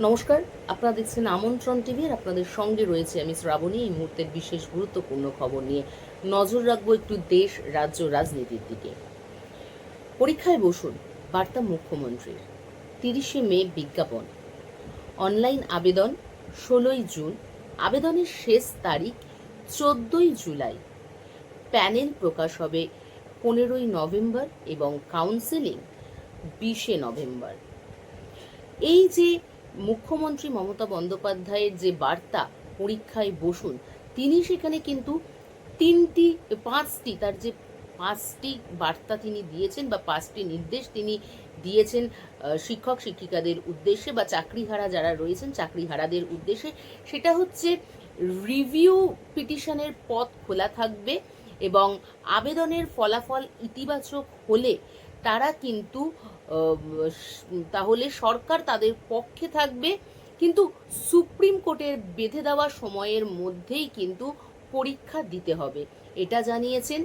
নমস্কার, আপনারা দেখছেন আমন্ত্রণ টিভি আর আপনাদের সঙ্গে রয়েছে আমি শ্রাবণী। এই মুহূর্তের বিশেষ গুরুত্বপূর্ণ খবর নিয়ে নজর রাখবো একটু দেশ, রাজ্য, রাজনীতির দিকে। পরীক্ষায় বসুন, বার্তা মুখ্যমন্ত্রীর। 30শে মে বিজ্ঞাপন। অনলাইন আবেদন 16ই জুন, আবেদনের শেষ তারিখ 14ই জুলাই। প্যানেল প্রকাশ হবে 15ই নভেম্বর এবং কাউন্সেলিং 20শে নভেম্বর। এই যে মুখ্যমন্ত্রী মমতা বন্দ্যোপাধ্যায়ের যে বার্তা, পরীক্ষায় বসুন, তিনি সেখানে কিন্তু তার যে 5টি বার্তা তিনি দিয়েছেন বা 5টি নির্দেশ তিনি দিয়েছেন শিক্ষক শিক্ষিকাদের উদ্দেশ্যে বা চাকরিহারা যারা রয়েছেন চাকরিহারাদের উদ্দেশ্যে। সেটা হচ্ছে রিভিউ পিটিশনের পথ খোলা থাকবে এবং আবেদনের ফলাফল ইতিবাচক হলে তারা কিন্তু তাহলে সরকার তাদের পক্ষে থাকবে, কিন্তু সুপ্রিম কোর্টের বেঁধে দেওয়া সময়ের মধ্যেই কিন্তু পরীক্ষা দিতে হবে, এটা জানিয়েছেন।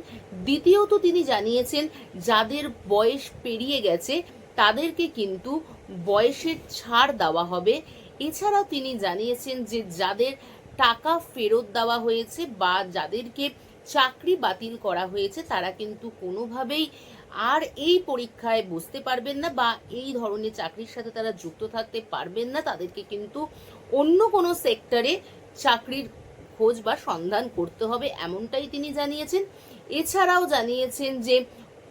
দ্বিতীয়ত তিনি জানিয়েছেন যাদের বয়স পেরিয়ে গেছে তাদেরকে কিন্তু বয়সের ছাড় দেওয়া হবে। এছাড়াও তিনি জানিয়েছেন যে যাদের টাকা ফেরত দেওয়া হয়েছে বা যাদেরকে চাকরি বাতিল করা হয়েছে তারা কিন্তু কোনোভাবেই আর এই পরীক্ষায় বসতে পারবেন না বা এই ধরনের চাকরির সাথে তারা যুক্ত থাকতে পারবেন না। তাদেরকে কিন্তু অন্য কোনো সেক্টরে চাকরির খোঁজ বা সন্ধান করতে হবে, এমনটাই তিনি জানিয়েছেন। এছাড়াও জানিয়েছেন যে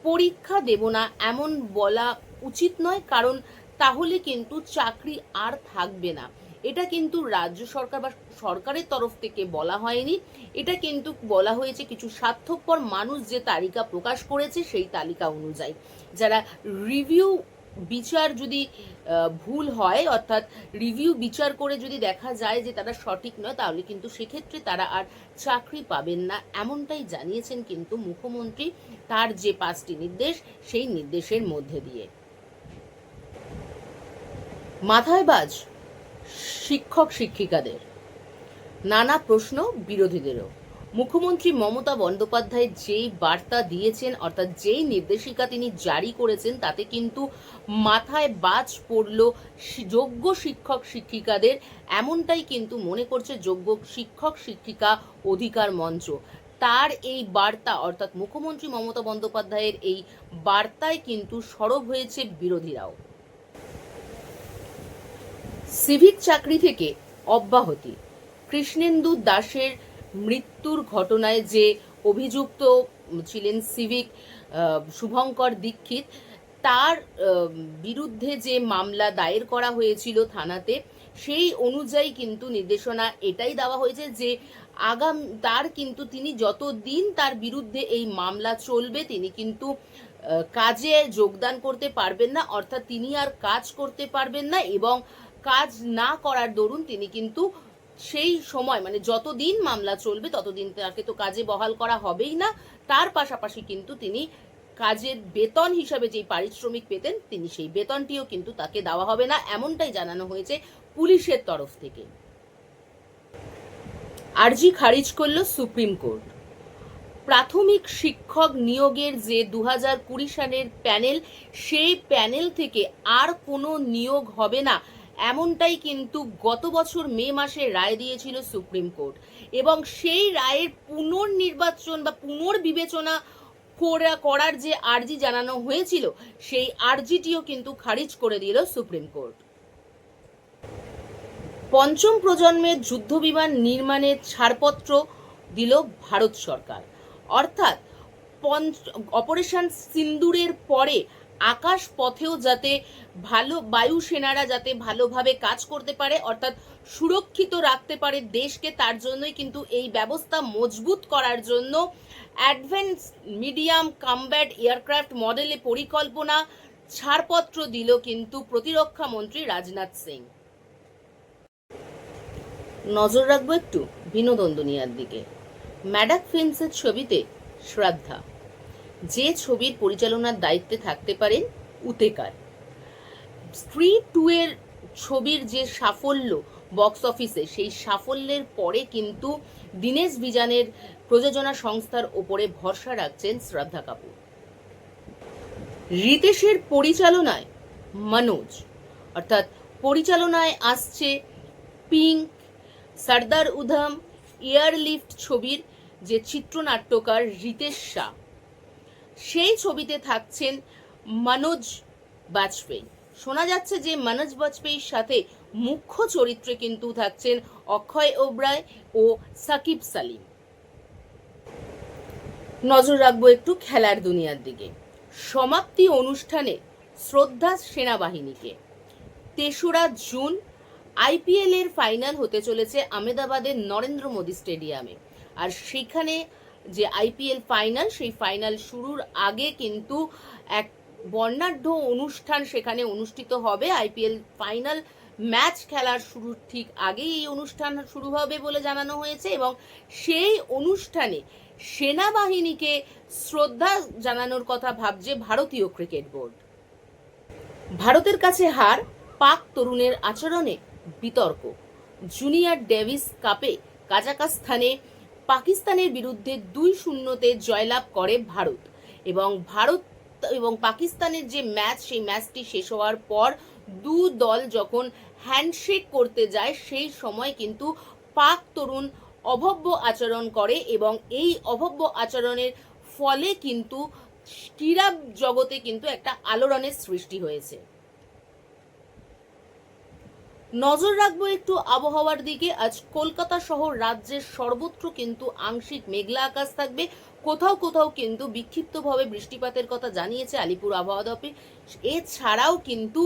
পরীক্ষা দেব না এমন বলা উচিত নয়, কারণ তাহলে কিন্তু চাকরি আর থাকবে না। এটা কিন্তু রাজ্য সরকার বা সরকারের তরফ থেকে বলা হয়নি, এটা কিন্তু বলা হয়েছে কিছু স্বার্থপর মানুষ যে তালিকা প্রকাশ করেছে সেই তালিকা অনুযায়ী। যারা রিভিউ বিচার যদি ভুল হয়, অর্থাৎ রিভিউ বিচার করে যদি দেখা যায় যে তারা সঠিক নয়, তাহলে কিন্তু সেক্ষেত্রে তারা আর চাকরি পাবেন না, এমনটাই জানিয়েছেন কিন্তু মুখ্যমন্ত্রী তার যে 5টি নির্দেশ সেই নির্দেশের মধ্যে দিয়ে। মাথায় বাজ শিক্ষক শিক্ষিকাদের, নানা প্রশ্ন বিরোধীদেরও। মুখ্যমন্ত্রী মমতা বন্দ্যোপাধ্যায় যেই বার্তা দিয়েছেন, অর্থাৎ যেই নির্দেশিকা তিনি জারি করেছেন, তাতে কিন্তু মাথায় বাজ পড়ল যোগ্য শিক্ষক শিক্ষিকাদের, এমনটাই কিন্তু মনে করছে যোগ্য শিক্ষক শিক্ষিকা অধিকার মঞ্চ। তার এই বার্তা, অর্থাৎ মুখ্যমন্ত্রী মমতা বন্দ্যোপাধ্যায়ের এই বার্তায় কিন্তু সরব হয়েছে বিরোধীরাও। সিভিক চাকরি থেকে অব্যাহতি। কৃষ্ণেন্দু দাসের মৃত্যুর ঘটনায় যে অভিযুক্ত ছিলেন সিভিক শুভঙ্কর দীক্ষিত, তার বিরুদ্ধে যে মামলা দায়ের করা হয়েছিল থানাতে, সেই অনুযায়ী কিন্তু নির্দেশনা এটাই দেওয়া হয়েছে যে তার কিন্তু তিনি যতদিন তার বিরুদ্ধে এই মামলা চলবে তিনি কিন্তু কাজে যোগদান করতে পারবেন না, অর্থাৎ তিনি আর কাজ করতে পারবেন না এবং কাজ না করার দরুন তিনি কিন্তু সেই সময় মানে যতদিন মামলা চলবে ততদিন তাকে তো কাজে বহাল করা হবেই না, তার পাশাপাশি কিন্তু তিনি কাজের বেতন হিসাবে যেই পারিশ্রমিক পেতেন তিনি সেই বেতনটিও কিন্তু তাকে দেওয়া হবে না, এমনটাই জানানো হয়েছে পুলিশের তরফ থেকে। আর্জি খারিজ করল সুপ্রিম কোর্ট। প্রাথমিক শিক্ষক নিয়োগের যে 2020 সালের প্যানেল, সেই প্যানেল থেকে আর কোনো নিয়োগ হবে না, এমনটাই কিন্তু গত বছর মে মাসে রায় দিয়েছিল সুপ্রিম কোর্ট এবং সেই রায়ের পুনর্নির্বাচন বা পুনর্বিবেচনা করার যে আর্জি জানানো হয়েছিল সেই আর্জিটিও কিন্তু খারিজ করে দিল সুপ্রিম কোর্ট। পঞ্চম প্রজন্মের যুদ্ধবিমান নির্মাণের ছাড়পত্র দিল ভারত সরকার, অর্থাৎ অপারেশন সিন্দুরের পরে আকাশ পথেও যাতে বায়ুসেনারা যাতে ভালোভাবে কাজ করতে পারে, অর্থাৎ সুরক্ষিত রাখতে পারে দেশকে, তার জন্যই কিন্তু এই ব্যবস্থা মজবুত করার জন্য অ্যাডভান্স মিডিয়াম কমব্যাট এয়ারক্রাফট মডেলে পরিকল্পনা ছাড়পত্র দিল কিন্তু প্রতিরক্ষা মন্ত্রী রাজনাথ সিং। নজর রাখবো একটু বিনোদন দুনিয়ার দিকে। ম্যাডাক ফিল্মসের ছবিতে শ্রদ্ধা, যে ছবির পরিচালনার দায়িত্বে থাকতে পারেন উতেকার। স্ত্রী 2 এর ছবির যে সাফল্য বক্স অফিসে, সেই সাফল্যের পরে কিন্তু দীনেশ বিজানের প্রযোজনা সংস্থার ওপরে ভরসা রাখছেন শ্রদ্ধা কাপুর। রিতেশের পরিচালনায় মনোজ, অর্থাৎ পরিচালনায় আসছে পিঙ্ক, সর্দার উধম, এয়ারলিফট ছবির যে চিত্রনাট্যকার রিতেশ শাহ, সেই ছবিতে থাকছেন মনোজ বাজপেয়ী। শোনা যাচ্ছে যে মনোজ বাজপেয়ীর সাথে মুখ্য চরিত্রে কিন্তু থাকছেন অক্ষয় ওবরায় ও সাকিব সালিম। নজর রাখবো একটু খেলার দুনিয়ার দিকে। সমাপ্তি অনুষ্ঠানে শ্রদ্ধা সেনাবাহিনীকে। ৩রা জুন আইপিএল এর ফাইনাল হতে চলেছে আহমেদাবাদের নরেন্দ্র মোদী স্টেডিয়ামে। আর সেখানে যে আইপিএল ফাইনাল, সেই ফাইনাল শুরুর আগে কিন্তু এক বর্ণাঢ্য অনুষ্ঠান সেখানে অনুষ্ঠিত হবে। আইপিএল ফাইনাল ম্যাচ খেলার শুরুর ঠিক আগেই এই অনুষ্ঠান শুরু হবে বলে জানানো হয়েছে, এবং সেই অনুষ্ঠানে সেনাবাহিনীকে শ্রদ্ধা জানানোর কথা ভাবছে ভারতীয় ক্রিকেট বোর্ড। ভারতের কাছে হার, পাক তরুণের আচরণে বিতর্ক। জুনিয়র ডেভিস কাপে কাজাকস্তানে পাকিস্তানের বিরুদ্ধে ২-০তে জয়লাভ করে ভারত, এবং পাকিস্তানের যে ম্যাচ, সেই ম্যাচটি শেষ হওয়ার পর দু দল যখন হ্যান্ডশেক করতে যায়, সেই সময় কিন্তু পাক তরুণ অভব্য আচরণ করে, এবং এই অভব্য আচরণের ফলে কিন্তু ক্রীড়া জগতে কিন্তু একটা আলোড়নের সৃষ্টি হয়েছে। নজর রাখবো একটু আবহাওয়ার দিকে। আজ কলকাতা সহ রাজ্যের সর্বত্র কিন্তু আংশিক মেঘলা আকাশ থাকবে, কোথাও কোথাও কিন্তু বিক্ষিপ্তভাবে বৃষ্টিপাতের কথা জানিয়েছে আলিপুর আবহাওয়া দপ্তর। এছাড়াও কিন্তু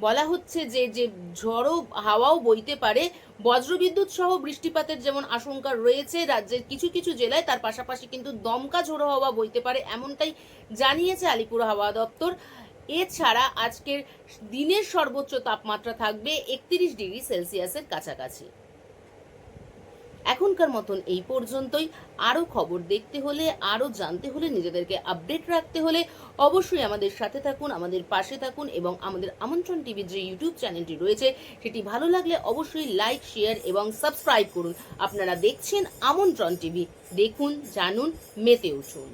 বলা হচ্ছে যে ঝড়ো হাওয়াও বইতে পারে, বজ্রবিদ্যুৎ সহ বৃষ্টিপাতের যেমন আশঙ্কা রয়েছে রাজ্যের কিছু কিছু জেলায়, তার পাশাপাশি কিন্তু দমকা ঝোড়ো হাওয়া বইতে পারে, এমনটাই জানিয়েছে আলিপুর আবহাওয়া দপ্তর। এছাড়া আজকের দিনের সর্বোচ্চ তাপমাত্রা থাকবে ৩১°C কাছাকাছি। এখনকার মতন এই পর্যন্তই। আরও খবর দেখতে হলে, আরও জানতে হলে, নিজেদেরকে আপডেট রাখতে হলে অবশ্যই আমাদের সাথে থাকুন, আমাদের পাশে থাকুন, এবং আমাদের আমন্ত্রণ টিভির যে ইউটিউব চ্যানেলটি রয়েছে সেটি ভালো লাগলে অবশ্যই লাইক, শেয়ার এবং সাবস্ক্রাইব করুন। আপনারা দেখছেন আমন্ত্রণ টিভি, দেখুন, জানুন, মেতে উঠুন।